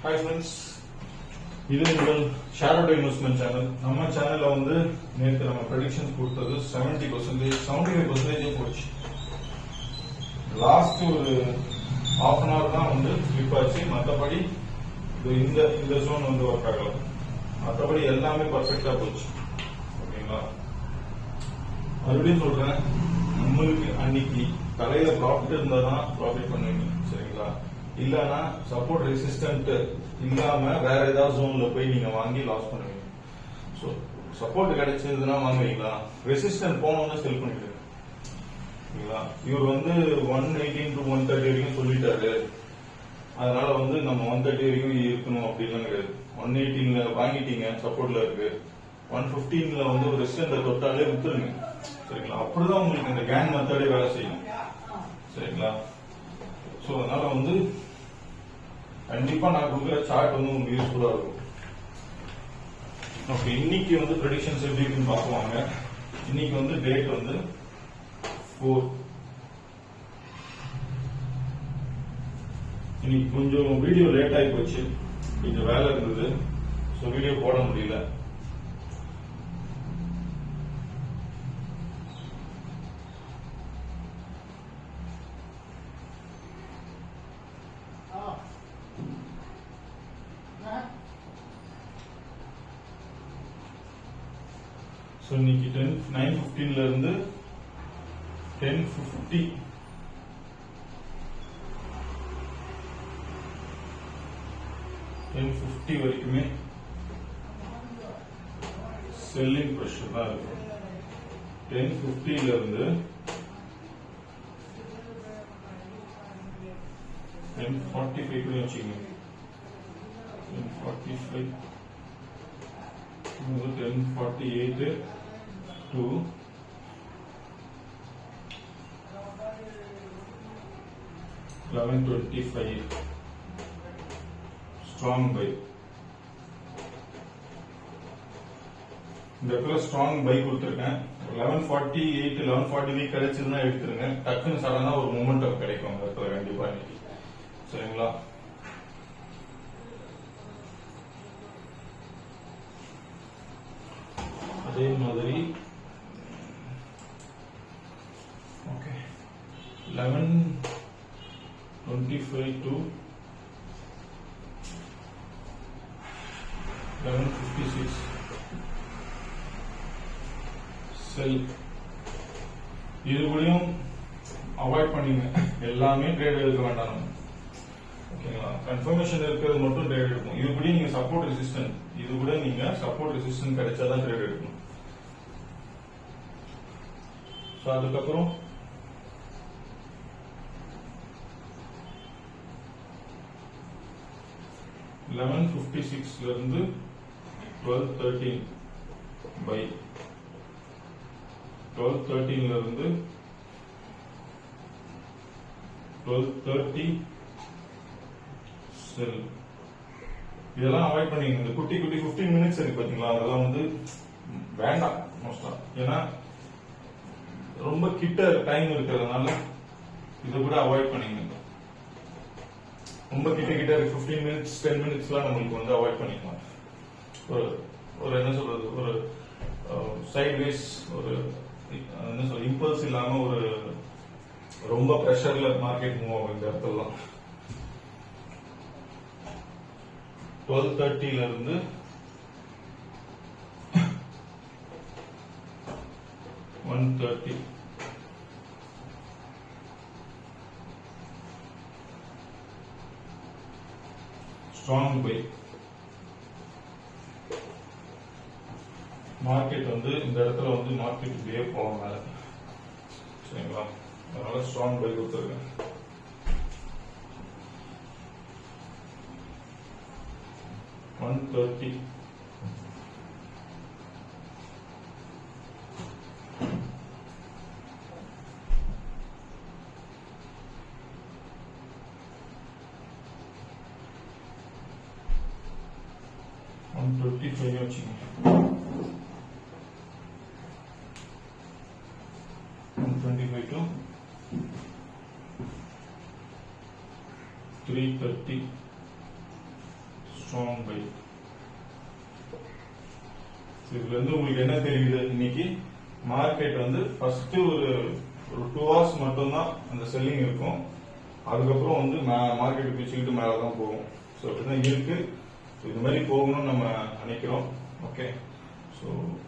Hi friends, இது உங்கள் ஷேரோட investment channel. நம்ம சேனல்ல வந்து நேற்று நம்ம ப்ரெடிக்ஷன்ஸ் கொடுத்தது 70%, 75% போச்சு. லாஸ்ட் ஒரு ஹாஃப் அன் ஹவர் தான் வந்து ஸ்லிப் ஆச்சு. மற்றபடி இந்த ஜோன் வந்து ஒர்க் ஆகல. மற்றபடி எல்லாமே பர்ஃபெக்டா போச்சு. ஓகேங்களா? மறுபடியும் சொல்றேன், நம்மளுக்கு அன்னைக்கு தலையில ப்ராஃபிட் இருந்தா தான் ப்ராஃபிட் பண்ணுவீங்க. சரிங்களா? இல்லனா சப்போர்ட் ரெசிஸ்டன்ட் இல்லாம வேற ஏதாவது ஜோன்ல போய் நீங்க வாங்கி லாஸ் பண்ணுவீங்க. சோ சப்போர்ட் கிடைச்சதுன்னா வாங்குவீங்களா? ரெசிஸ்டன்ட் போனோம்னா செல் பண்ணிடுங்க. ஓகேங்களா? இவர் வந்து 118 to 130 வரைக்கும் சொல்லிட்டாரு. அதனால வந்து நம்ம 130 வரைக்கும் இருக்கணும் அப்படின்லாம் கிடையாது. 118ல வாங்கிட்டீங்க, சப்போர்ட்ல இருக்கு. 115ல வந்து ஒரு ரெசிஸ்டன்ட் தொட்டாலே வித்துருங்க. சரிங்களா? அப்படிதான் உங்களுக்கு இந்த கேங் மெத்தடே வேலை செய்யும். சரிங்களா? சோ அதனால வந்து கண்டிப்பா நான் கொடுக்குற சார்ட் வந்து உங்களுக்கு யூஸ்ஃபுல்லா இருக்கும். ஓகே, இன்னைக்கு வந்து ப்ரெடிக்ஷன்ஸ் எப்படி இருக்குன்னு பார்க்குவாங்க. இன்னைக்கு வந்து டேட் வந்து 4. இன்னைக்கு கொஞ்சம் வீடியோ லேட் ஆகி போச்சு, கொஞ்சம் வேலை இருந்தது. ஸோ வீடியோ போட முடியல. ஸோ இன்னைக்கு 9:15ல இருந்து 10:50 வரைக்குமே செல்லிங் ப்ரெஷர் தான் இருக்கும். 10:50ல இருந்து 10:45 கூட வச்சுக்கோங்க. 10:45 10:48 to 11:25 ஸ்ட்ராங் பை. இந்த இடத்துல ஸ்ட்ராங் பை கொடுத்துருக்கேன். 11:48 11:40 கிடைச்சதுன்னா எடுத்துருங்க. டக்குன்னு சடனா ஒரு மூமெண்டம் கிடைக்கும் அந்த இடத்துல கண்டிப்பா இன்னைக்கு. சரிங்களா? அதே மாதிரி 11:25 to 11:56 செல். இது கூடயும் அவாய்ட் பண்ணீங்க. எல்லாமே ட்ரேட் எடுக்க வேண்டாம். ஓகேங்களா? கன்ஃபர்மேஷன் இருக்கிறது மட்டும் ட்ரேட் எடுக்கும். இது கூட நீங்க சப்போர்ட் ரெசிஸ்டன்ட், இது கூட நீங்க சப்போர்ட் ரெசிஸ்டன்ட் கிடைச்சாதான் ட்ரேட் எடுக்கணும். ஸோ அதுக்கப்புறம் 11:56ல இருந்து 12:13 பை. 12:13ல இருந்து 12:30 செல். இதெல்லாம் அவாய்ட் பண்ணீங்க. இந்த குட்டி 15 மினிட்ஸ் இருக்கு பாத்தீங்களா, அதெல்லாம் வந்து வேண்டாம் மோஸ்டா. ஏன்னா ரொம்ப கிட்ட டைம் இருக்கிறதுனால இதை கூட அவாய்ட் பண்ணீங்க. ரொம்ப கிட்ட 15 மினிட்ஸ் 10 மினிட்ஸ்லாம் நம்மளுக்கு வந்து அவாய்ட் பண்ணிக்கலாம். ஒரு என்ன சொல்றது, ஒரு சைட்வேஸ், ஒரு என்ன சொல்ற இம்பல்ஸ் இல்லாம ஒரு ரொம்ப பிரஷர்ல மார்க்கெட் மூவ் ஆகும் இந்த இடத்துலாம். 12:30ல இருந்து 1:30 ஸ்ட்ராங் பை. மார்க்கெட் வந்து இந்த இடத்துல வந்து மார்க்கெட் இப்படியே போகும் மேல. சரிங்களா? அதனால ஸ்ட்ராங் பை கொடுத்துருக்கேன். $130 125 வச்சுக்கோங்க. 125 to 330 ஸ்ட்ராங் பை. இதுல இருந்து உங்களுக்கு என்ன தெரியுது, இன்னைக்கு மார்க்கெட் வந்து ஃபர்ஸ்ட் ஒரு 2 hours மட்டும்தான் அந்த செல்லிங் இருக்கும். அதுக்கப்புறம் வந்து மார்க்கெட் பிச்சுக்கிட்டு மேலதான் போகும். ஸோ அப்படிதான் இருக்கு. இது மாதிரி போகணும்னு நம்ம நினைக்கிறோம். ஓகே, ஸோ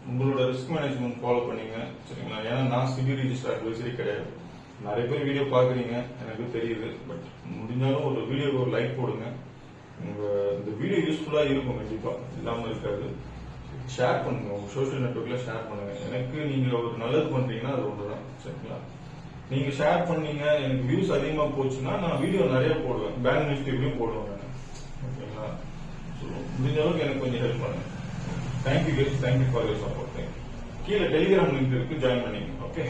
உங்களோட ரிஸ்க் மேனேஜ்மெண்ட் ஃபாலோ பண்ணீங்க, சரிங்களா? ஏன்னா நான் சிபி ரிஜிஸ்டர் அட்வைசரி கிடையாது. நிறைய பேர் வீடியோ பாக்குறீங்க, எனக்கு தெரியுது. பட் முடிஞ்சாலும் ஒரு வீடியோ ஒரு லைக் போடுங்க. உங்க இந்த வீடியோ யூஸ்ஃபுல்லா இருக்கும், கண்டிப்பா இல்லாம இருக்காது. ஷேர் பண்ணுங்க, உங்க சோஷியல் நெட்வொர்க்ல ஷேர் பண்ணுங்க. எனக்கு நீங்க ஒரு நல்லது பண்றீங்கன்னா அது ஒன்றுதான், சரிங்களா? நீங்க ஷேர் பண்ணீங்க, எனக்கு வியூஸ் அதிகமா போச்சுன்னா நான் வீடியோ நிறைய போடுவேன், பேங்க் நிஃப்டிலையும் போடுவேன் நான். ஓகேங்களா? ஸோ முடிஞ்ச அளவுக்கு எனக்கு கொஞ்சம் ஹெல்ப் பண்ணுங்க. Thank you guys, thank you for your support. கீழே டெலிகிராம் லிங்க் இருக்கு, ஜாயின் பண்ணிங்க. ஓகே.